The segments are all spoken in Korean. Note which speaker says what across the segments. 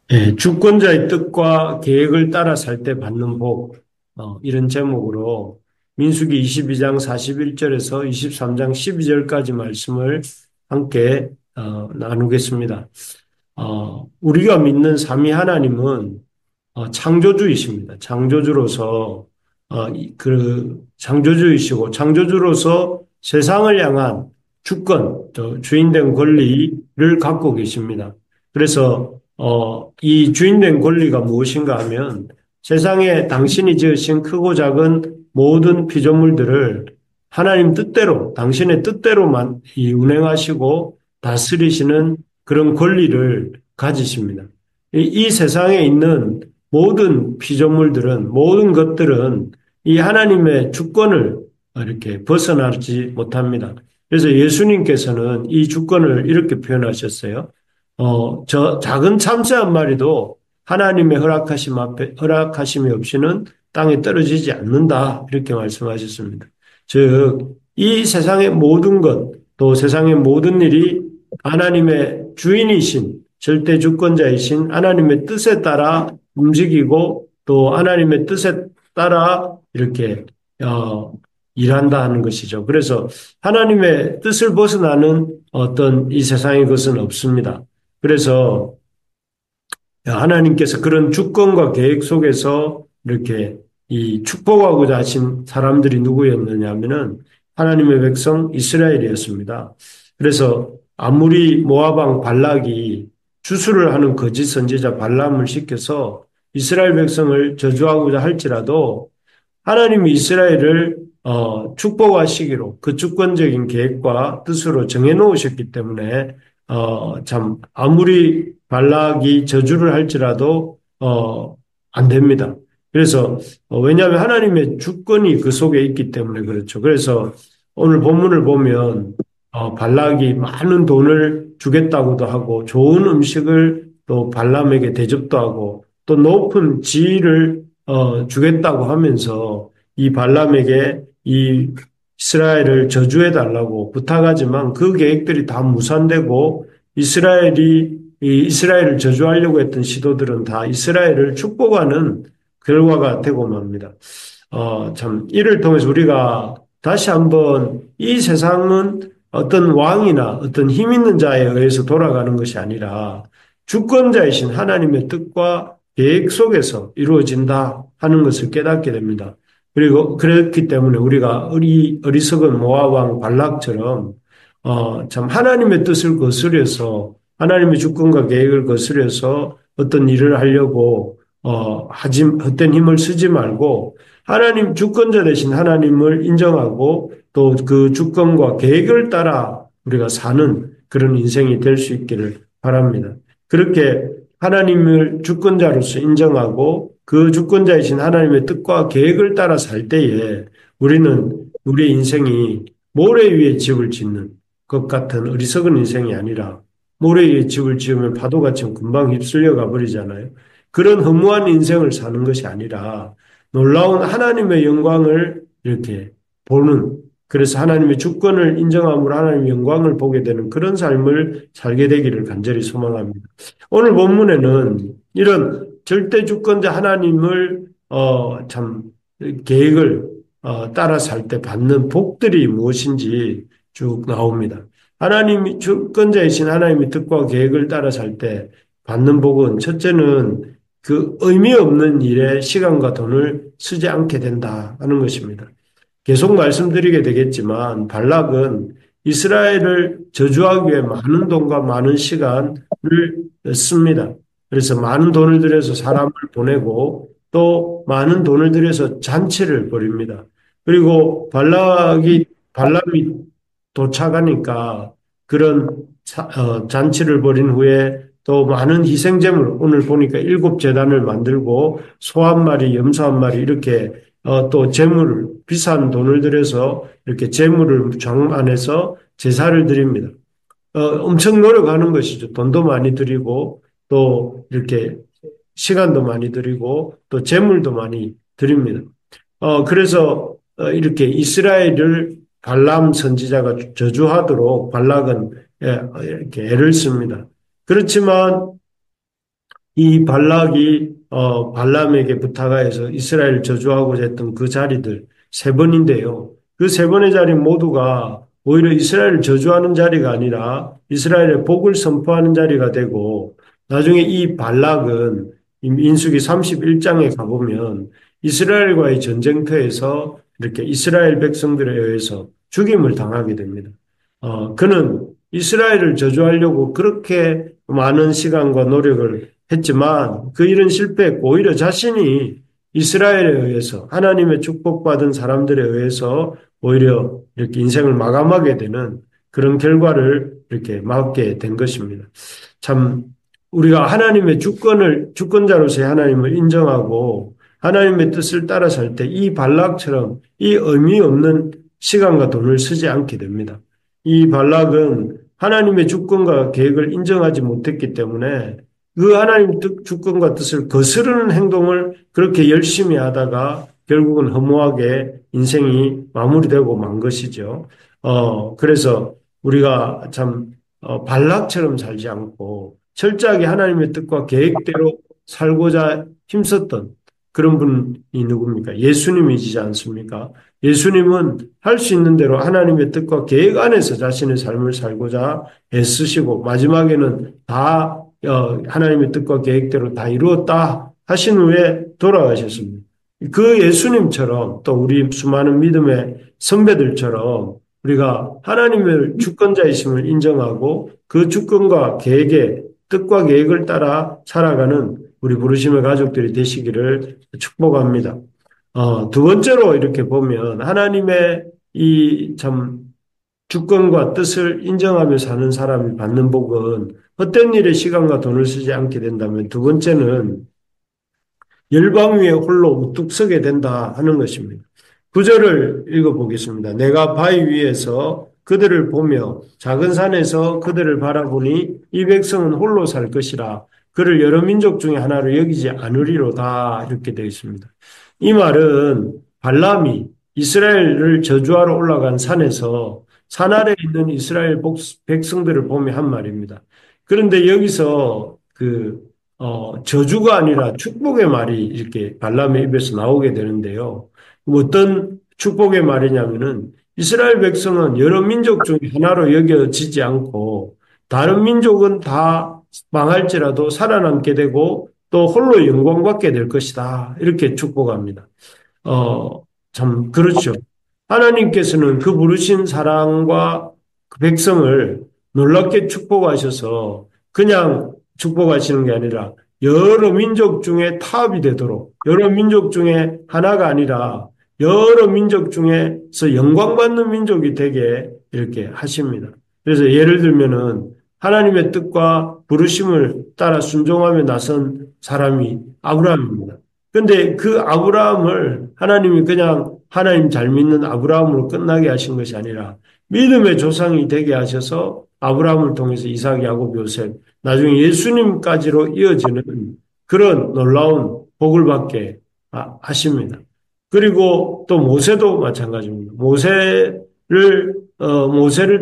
Speaker 1: 주권자의 뜻과 계획을 따라 살 때 받는 복, 이런 제목으로 민수기 22장 41절에서 23장 12절까지 말씀을 함께 나누겠습니다. 우리가 믿는 삼위 하나님은 창조주이십니다. 창조주로서 창조주이시고 창조주로서 세상을 향한 주권, 또 주인된 권리를 갖고 계십니다. 그래서 이 주인된 권리가 무엇인가 하면 세상에 당신이 지으신 크고 작은 모든 피조물들을 하나님 뜻대로, 당신의 뜻대로만 운행하시고 다스리시는 그런 권리를 가지십니다. 이 세상에 있는 모든 피조물들은, 모든 것들은 이 하나님의 주권을 이렇게 벗어나지 못합니다. 그래서 예수님께서는 이 주권을 이렇게 표현하셨어요. 저 작은 참새 한 마리도 하나님의 허락하심이 없이는 땅에 떨어지지 않는다. 이렇게 말씀하셨습니다. 즉, 이 세상의 모든 것, 또 세상의 모든 일이 하나님의 주인이신, 절대 주권자이신 하나님의 뜻에 따라 움직이고 또 하나님의 뜻에 따라 이렇게, 일한다 하는 것이죠. 그래서 하나님의 뜻을 벗어나는 어떤 이 세상의 것은 없습니다. 그래서 하나님께서 그런 주권과 계획 속에서 이렇게 이 축복하고자 하신 사람들이 누구였느냐 하면은 하나님의 백성 이스라엘이었습니다. 그래서 아무리 모압 왕 발락이 주술을 하는 거짓 선지자 발람을 시켜서 이스라엘 백성을 저주하고자 할지라도 하나님이 이스라엘을 축복하시기로 그 주권적인 계획과 뜻으로 정해 놓으셨기 때문에 참 아무리 발락이 저주를 할지라도 안 됩니다. 그래서 왜냐하면 하나님의 주권이 그 속에 있기 때문에 그렇죠. 그래서 오늘 본문을 보면 발락이 많은 돈을 주겠다고도 하고 좋은 음식을 또 발람에게 대접도 하고 또 높은 지위를 주겠다고 하면서 이 발람에게 이 이스라엘을 저주해 달라고 부탁하지만 그 계획들이 다 무산되고 이스라엘을 저주하려고 했던 시도들은 다 이스라엘을 축복하는 결과가 되고 맙니다. 참 이를 통해서 우리가 다시 한번 이 세상은 어떤 왕이나 어떤 힘 있는 자에 의해서 돌아가는 것이 아니라 주권자이신 하나님의 뜻과 계획 속에서 이루어진다 하는 것을 깨닫게 됩니다. 그리고 그렇기 때문에 우리가 어리석은 모압 왕 발락처럼 참 하나님의 뜻을 거스려서 하나님의 주권과 계획을 거스려서 어떤 일을 하려고 헛된 힘을 쓰지 말고 하나님 주권자 되신 하나님을 인정하고 또 그 주권과 계획을 따라 우리가 사는 그런 인생이 될 수 있기를 바랍니다. 그렇게 하나님을 주권자로서 인정하고 그 주권자이신 하나님의 뜻과 계획을 따라 살 때에 우리는 우리의 인생이 모래 위에 집을 짓는 것 같은 어리석은 인생이 아니라 모래 위에 집을 지으면 파도가 치면 금방 휩쓸려 가버리잖아요. 그런 허무한 인생을 사는 것이 아니라 놀라운 하나님의 영광을 이렇게 보는 그래서 하나님의 주권을 인정함으로 하나님의 영광을 보게 되는 그런 삶을 살게 되기를 간절히 소망합니다. 오늘 본문에는 이런 절대 주권자 하나님을 참 계획을 따라 살 때 받는 복들이 무엇인지 쭉 나옵니다. 하나님이 주권자이신 하나님의 뜻과 계획을 따라 살 때 받는 복은 첫째는 그 의미 없는 일에 시간과 돈을 쓰지 않게 된다 하는 것입니다. 계속 말씀드리게 되겠지만 발락은 이스라엘을 저주하기 위해 많은 돈과 많은 시간을 씁니다. 그래서 많은 돈을 들여서 사람을 보내고 또 많은 돈을 들여서 잔치를 벌입니다. 그리고 발람이 도착하니까 그런 잔치를 벌인 후에 또 많은 희생제물, 오늘 보니까 7제단을 만들고 소 한 마리, 염소 한 마리 이렇게 또 재물, 비싼 돈을 들여서 이렇게 재물을 장만해서 제사를 드립니다. 엄청 노력하는 것이죠. 돈도 많이 드리고 또 이렇게 시간도 많이 드리고 또 재물도 많이 드립니다. 그래서 이렇게 이스라엘을 발람 선지자가 저주하도록 발락은 이렇게 애를 씁니다. 그렇지만 이 발락이 발람에게 부탁하여서 이스라엘을 저주하고자 했던 그 자리들 세 번인데요. 그 세 번의 자리 모두가 오히려 이스라엘을 저주하는 자리가 아니라 이스라엘의 복을 선포하는 자리가 되고 나중에 이 발락은 민수기 31장에 가보면 이스라엘과의 전쟁터에서 이렇게 이스라엘 백성들에 의해서 죽임을 당하게 됩니다. 그는 이스라엘을 저주하려고 그렇게 많은 시간과 노력을 했지만 그 일은 실패했고 오히려 자신이 이스라엘에 의해서 하나님의 축복받은 사람들에 의해서 오히려 이렇게 인생을 마감하게 되는 그런 결과를 이렇게 맞게 된 것입니다. 참 우리가 하나님의 주권자로서의 하나님을 인정하고 하나님의 뜻을 따라 살 때 이 발락처럼 이 의미 없는 시간과 돈을 쓰지 않게 됩니다. 이 발락은 하나님의 주권과 계획을 인정하지 못했기 때문에 그 하나님 주권과 뜻을 거스르는 행동을 그렇게 열심히 하다가 결국은 허무하게 인생이 마무리되고 만 것이죠. 그래서 우리가 참 발락처럼 살지 않고 철저하게 하나님의 뜻과 계획대로 살고자 힘썼던 그런 분이 누굽니까? 예수님이지 않습니까? 예수님은 할 수 있는 대로 하나님의 뜻과 계획 안에서 자신의 삶을 살고자 애쓰시고 마지막에는 다 하나님의 뜻과 계획대로 다 이루었다 하신 후에 돌아가셨습니다. 그 예수님처럼 또 우리 수많은 믿음의 선배들처럼 우리가 하나님의 주권자이심을 인정하고 그 주권과 계획의 뜻과 계획을 따라 살아가는 우리 부르심의 가족들이 되시기를 축복합니다. 두 번째로 이렇게 보면 하나님의 이 참 주권과 뜻을 인정하며 사는 사람이 받는 복은 헛된 일에 시간과 돈을 쓰지 않게 된다면 두 번째는 열방 위에 홀로 우뚝 서게 된다 하는 것입니다. 구절을 읽어보겠습니다. 내가 바위 위에서 그들을 보며 작은 산에서 그들을 바라보니 이 백성은 홀로 살 것이라 그를 여러 민족 중에 하나로 여기지 않으리로다 이렇게 되어 있습니다. 이 말은 발람이 이스라엘을 저주하러 올라간 산에서 산 아래에 있는 이스라엘 백성들을 보며 한 말입니다. 그런데 여기서 저주가 아니라 축복의 말이 이렇게 발람의 입에서 나오게 되는데요. 어떤 축복의 말이냐면은 이스라엘 백성은 여러 민족 중 하나로 여겨지지 않고 다른 민족은 다 망할지라도 살아남게 되고 또 홀로 영광받게 될 것이다. 이렇게 축복합니다. 참 그렇죠. 하나님께서는 그 부르신 사랑과 그 백성을 놀랍게 축복하셔서 그냥 축복하시는 게 아니라 여러 민족 중에 타협이 되도록 여러 민족 중에 하나가 아니라 여러 민족 중에서 영광받는 민족이 되게 이렇게 하십니다. 그래서 예를 들면은 하나님의 뜻과 부르심을 따라 순종하며 나선 사람이 아브라함입니다. 근데 그 아브라함을 하나님이 그냥 하나님 잘 믿는 아브라함으로 끝나게 하신 것이 아니라 믿음의 조상이 되게 하셔서 아브라함을 통해서 이삭, 야곱, 요셉, 나중에 예수님까지로 이어지는 그런 놀라운 복을 받게 하십니다. 그리고 또 모세도 마찬가지입니다. 모세를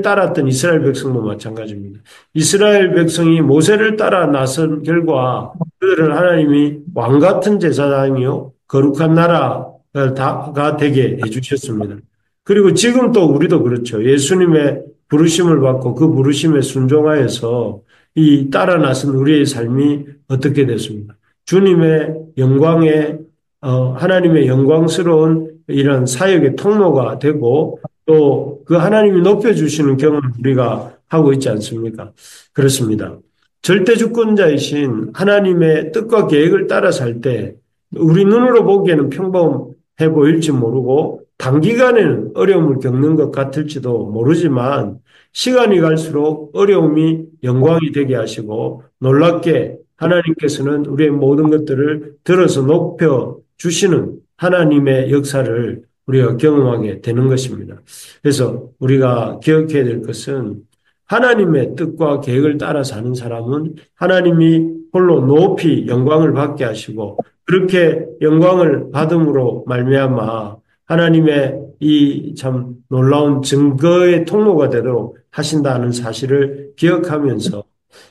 Speaker 1: 따랐던 이스라엘 백성도 마찬가지입니다. 이스라엘 백성이 모세를 따라 나선 결과 그들은 하나님이 왕 같은 제사장이요 거룩한 나라가 되게 해주셨습니다. 그리고 지금 또 우리도 그렇죠. 예수님의 부르심을 받고 그 부르심에 순종하여서 이 따라 나선 우리의 삶이 어떻게 됐습니까? 주님의 영광에 하나님의 영광스러운 이런 사역의 통로가 되고 또 그 하나님이 높여주시는 경험을 우리가 하고 있지 않습니까? 그렇습니다. 절대주권자이신 하나님의 뜻과 계획을 따라 살 때 우리 눈으로 보기에는 평범해 보일지 모르고 단기간에는 어려움을 겪는 것 같을지도 모르지만 시간이 갈수록 어려움이 영광이 되게 하시고 놀랍게 하나님께서는 우리의 모든 것들을 들어서 높여 주시는 하나님의 역사를 우리가 경험하게 되는 것입니다. 그래서 우리가 기억해야 될 것은 하나님의 뜻과 계획을 따라 사는 사람은 하나님이 홀로 높이 영광을 받게 하시고 그렇게 영광을 받음으로 말미암아 하나님의 이 참 놀라운 증거의 통로가 되도록 하신다는 사실을 기억하면서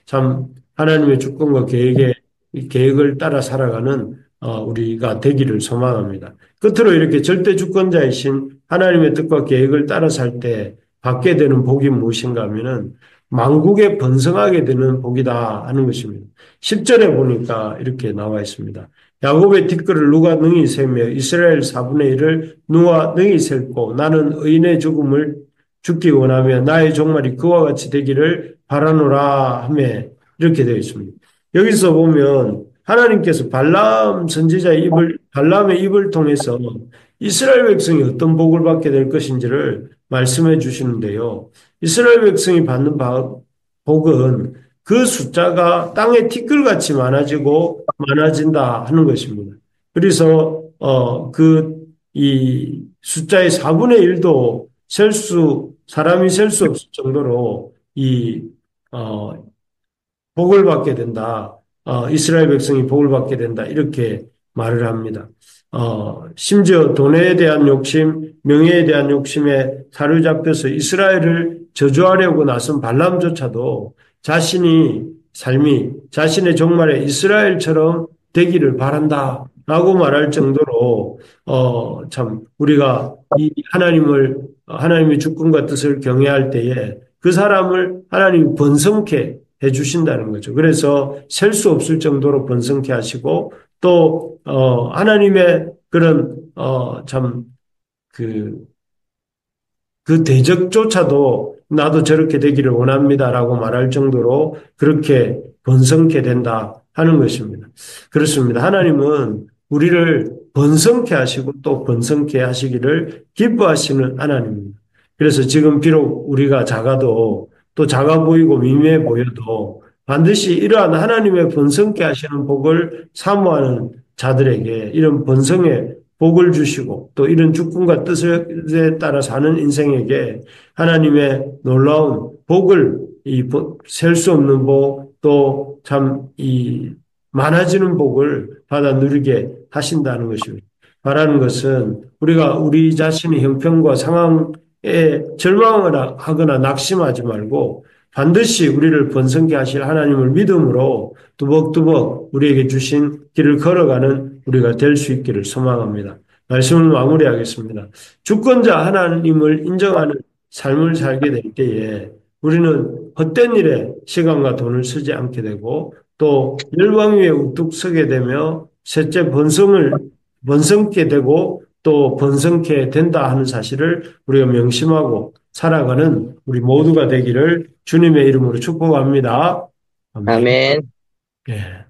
Speaker 1: 참 하나님의 주권과 계획에 이 계획을 따라 살아가는 우리가 되기를 소망합니다. 끝으로 이렇게 절대 주권자이신 하나님의 뜻과 계획을 따라 살 때 받게 되는 복이 무엇인가 하면은 만국에 번성하게 되는 복이다 하는 것입니다. 10절에 보니까 이렇게 나와 있습니다. 야곱의 티끌을 누가 능히 세며 이스라엘 4분의 1을 누가 능히 셀고 나는 의인의 죽음을 죽기 원하며 나의 종말이 그와 같이 되기를 바라노라 하며 이렇게 되어 있습니다. 여기서 보면 하나님께서 발람의 입을 통해서 이스라엘 백성이 어떤 복을 받게 될 것인지를 말씀해 주시는데요. 이스라엘 백성이 받는 복은 그 숫자가 땅의 티끌같이 많아진다 하는 것입니다. 그래서 이 숫자의 4분의 1도 사람이 셀 수 없을 정도로 어, 복을 받게 된다. 이스라엘 백성이 복을 받게 된다. 이렇게 말을 합니다. 심지어 돈에 대한 욕심, 명예에 대한 욕심에 사로잡혀서 이스라엘을 저주하려고 나선 발람조차도 자신의 종말에 이스라엘처럼 되기를 바란다. 라고 말할 정도로, 참, 우리가 하나님의 주권과 뜻을 경외할 때에 그 사람을 하나님이 번성케 해주신다는 거죠. 그래서 셀 수 없을 정도로 번성케 하시고 또 하나님의 그런 참 그 대적조차도 나도 저렇게 되기를 원합니다라고 말할 정도로 그렇게 번성케 된다 하는 것입니다. 그렇습니다. 하나님은 우리를 번성케 하시고 또 번성케 하시기를 기뻐하시는 하나님입니다. 그래서 지금 비록 우리가 작아도 또 작아 보이고 미미해 보여도 반드시 이러한 하나님의 번성케 하시는 복을 사모하는 자들에게 이런 번성의 복을 주시고 또 이런 주권과 뜻에 따라 사는 인생에게 하나님의 놀라운 복을 셀 수 없는 복 또 참 많아지는 복을 받아 누리게 하신다는 것입니다. 바라는 것은 우리가 우리 자신의 형편과 상황에 절망하거나 낙심하지 말고 반드시 우리를 번성케 하실 하나님을 믿음으로 두벅두벅 우리에게 주신 길을 걸어가는 우리가 될 수 있기를 소망합니다. 말씀을 마무리하겠습니다. 주권자 하나님을 인정하는 삶을 살게 될 때에 우리는 헛된 일에 시간과 돈을 쓰지 않게 되고 또 열왕 위에 우뚝 서게 되며 셋째 번성케 되고 또 번성케 된다 하는 사실을 우리가 명심하고 살아가는 우리 모두가 되기를 주님의 이름으로 축복합니다. 아멘.
Speaker 2: 아멘.
Speaker 1: 예.